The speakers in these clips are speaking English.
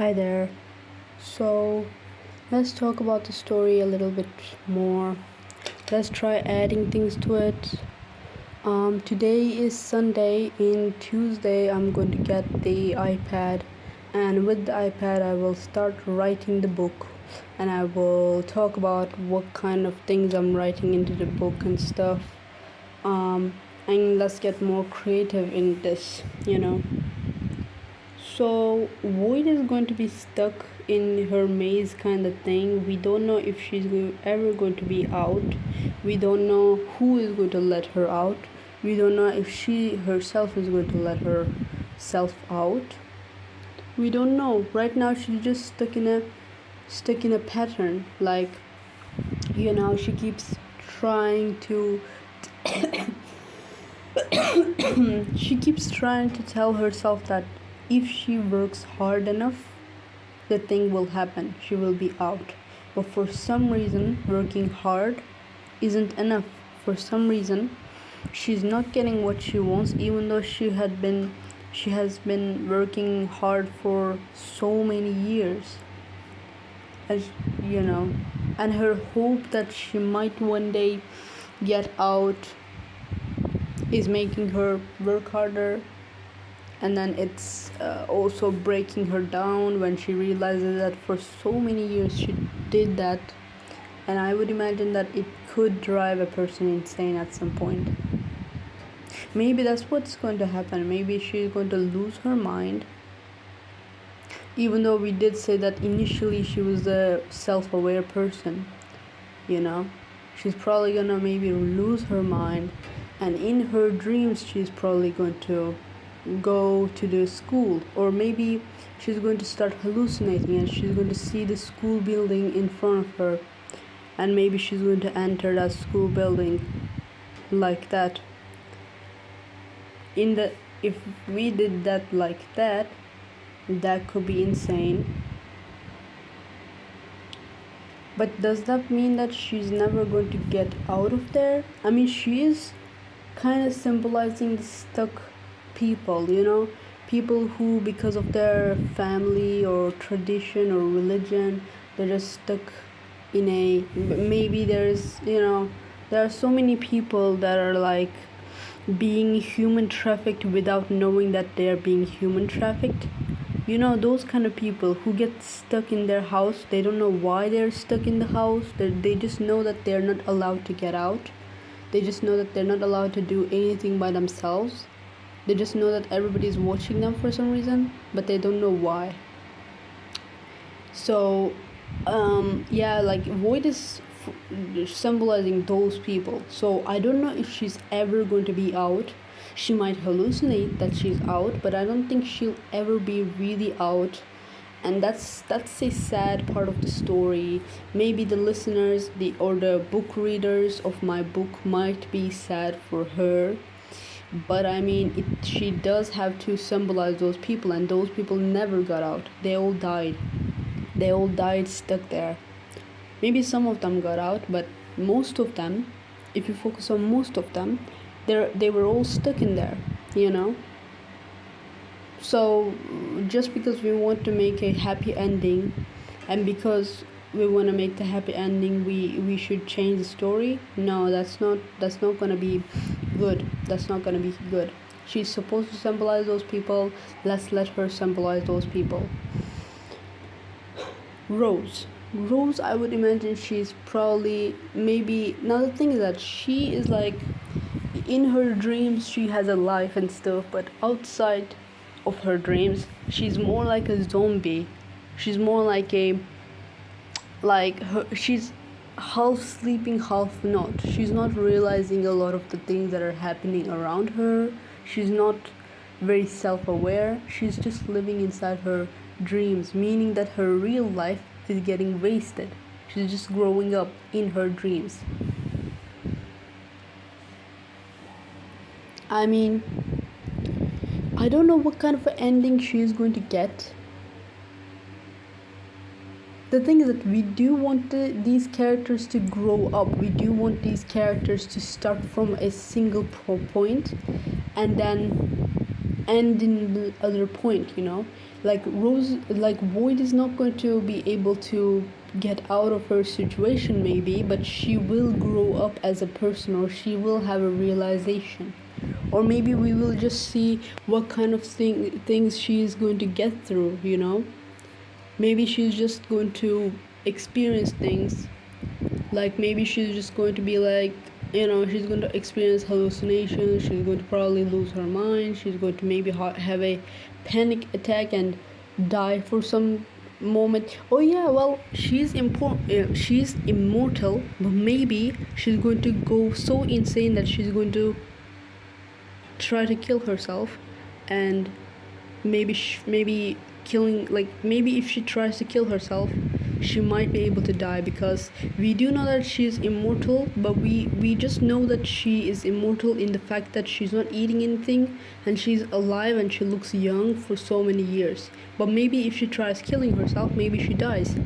Hi there. So, let's talk about the story a little bit more. Let's try adding things to it. Today is Sunday. In Tuesday, I'm going to get the iPad, and with the iPad, I will start writing the book, and I will talk about what kind of things I'm writing into the book and stuff. And let's get more creative in this. So Void is going to be stuck in her maze kind of thing. We don't know if ever going to be out. We don't know who is going to let her out. We don't know if she herself is going to let herself out. We don't know. Right now she's just stuck in a pattern. Like, she keeps trying to she keeps trying to tell herself that if she works hard enough, the thing will happen. She will be out. But for some reason, working hard isn't enough. For some reason, she's not getting what she wants, even though she has been working hard for so many years. As you know, and her hope that she might one day get out is making her work harder, and then it's also breaking her down when she realizes that for so many years she did that. And I would imagine that it could drive a person insane at some point. Maybe that's what's going to happen. Maybe she's going to lose her mind, even though we did say that initially she was a self-aware person. She's probably gonna maybe lose her mind, and in her dreams she's probably going to go to the school, or maybe she's going to start hallucinating and she's going to see the school building in front of her, and maybe she's going to enter that school building like that. If we did that like that, that could be insane. But does that mean that she's never going to get out of there? I mean, she is kind of symbolizing the stuck people. People who, because of their family or tradition or religion, they're just stuck in a. Maybe there are so many people that are like being human trafficked without knowing that they're being human trafficked. Those kind of people who get stuck in their house. They don't know why they're stuck in the house. They just know that they're not allowed to get out. They just know that they're not allowed to do anything by themselves. They just know that everybody's watching them for some reason, but they don't know why. So, yeah, like Void is symbolizing those people. So I don't know if she's ever going to be out. She might hallucinate that she's out, but I don't think she'll ever be really out. And that's a sad part of the story. Maybe the listeners, or the book readers of my book might be sad for her, but I mean, she does have to symbolize those people, and those people never got out. They all died. They all died stuck there. Maybe some of them got out, but most of them, if you focus on most of them, they were all stuck in there. So just because we want to make a happy ending, and because we want to make the happy ending, we should change the story. No, that's not gonna be good. That's not gonna be good. She's supposed to symbolize those people. Let's let her symbolize those people. Rose, I would imagine she's probably, maybe, now the thing is that she is like, in her dreams she has a life and stuff, but outside of her dreams she's more like a zombie. She's more like she's half sleeping, half not. She's not realizing a lot of the things that are happening around her. She's not very self-aware. She's just living inside her dreams, meaning that her real life is getting wasted. She's just growing up in her dreams. I mean, I don't know what kind of an ending she is going to get. The thing is that we do want these characters to grow up. We do want these characters to start from a single point, and end in the other point, you know. Like Rose, like Void is not going to be able to get out of her situation maybe, but she will grow up as a person, or she will have a realization, or maybe we will just see what kind of things she is going to get through, you know. Maybe she's just going to experience things, like maybe she's just going to be like, you know, she's going to experience hallucinations, she's going to probably lose her mind, she's going to maybe have a panic attack and die for some moment. Oh yeah, well, she's immortal, but maybe she's going to go so insane that she's going to try to kill herself, and maybe killing, like maybe if she tries to kill herself, she might be able to die, because we do know that she's immortal, but we just know that she is immortal in the fact that she's not eating anything and she's alive and she looks young for so many years. But maybe if she tries killing herself, maybe she dies.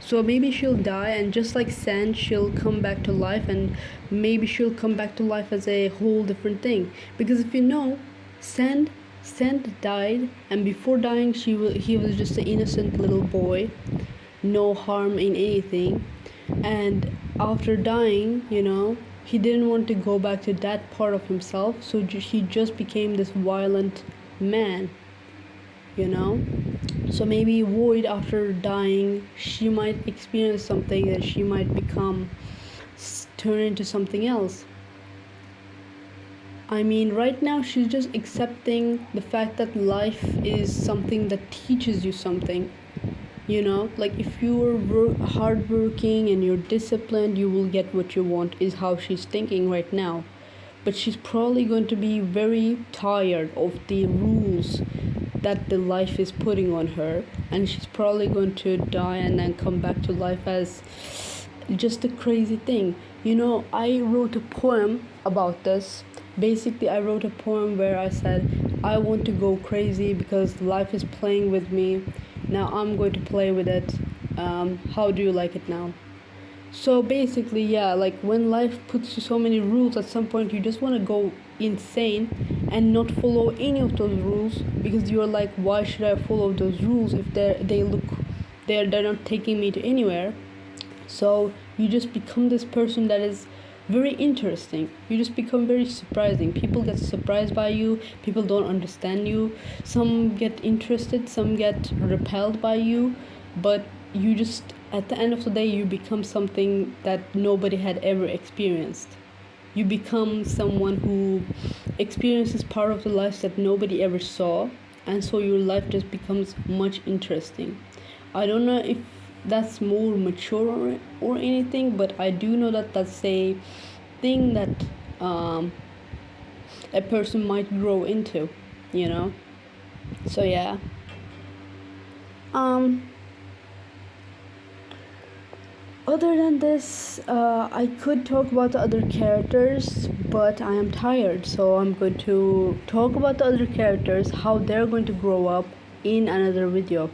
So maybe she'll die, and just like Sand, she'll come back to life, and maybe she'll come back to life as a whole different thing. Because if you know, Sand died, and before dying, he was just an innocent little boy, no harm in anything. And after dying, you know, he didn't want to go back to that part of himself, so he just became this violent man, you know. So maybe Void, after dying, she might experience something that she might turn into something else. I mean, right now she's just accepting the fact that life is something that teaches you something. You know, like if you're hardworking and you're disciplined, you will get what you want, is how she's thinking right now. But she's probably going to be very tired of the rules that the life is putting on her, and she's probably going to die and then come back to life as just a crazy thing. You know, I wrote a poem about this. Basically, I wrote a poem where I said, I want to go crazy because life is playing with me. Now I'm going to play with it. How do you like it now? So basically, yeah, like when life puts you so many rules, at some point you just want to go insane and not follow any of those rules, because you're like, why should I follow those rules if they're not taking me to anywhere? So you just become this person that is very interesting. You just become very surprising. People get surprised by you. People don't understand you. Some get interested, some get repelled by you. But you just, at the end of the day, you become something that nobody had ever experienced. You become someone who experiences part of the life that nobody ever saw. And so your life just becomes much interesting. I don't know if that's more mature or anything, but I do know that that's a thing that a person might grow into, you know. So yeah. Other than this, I could talk about the other characters, but I am tired, so I'm going to talk about the other characters, how they're going to grow up, in another video.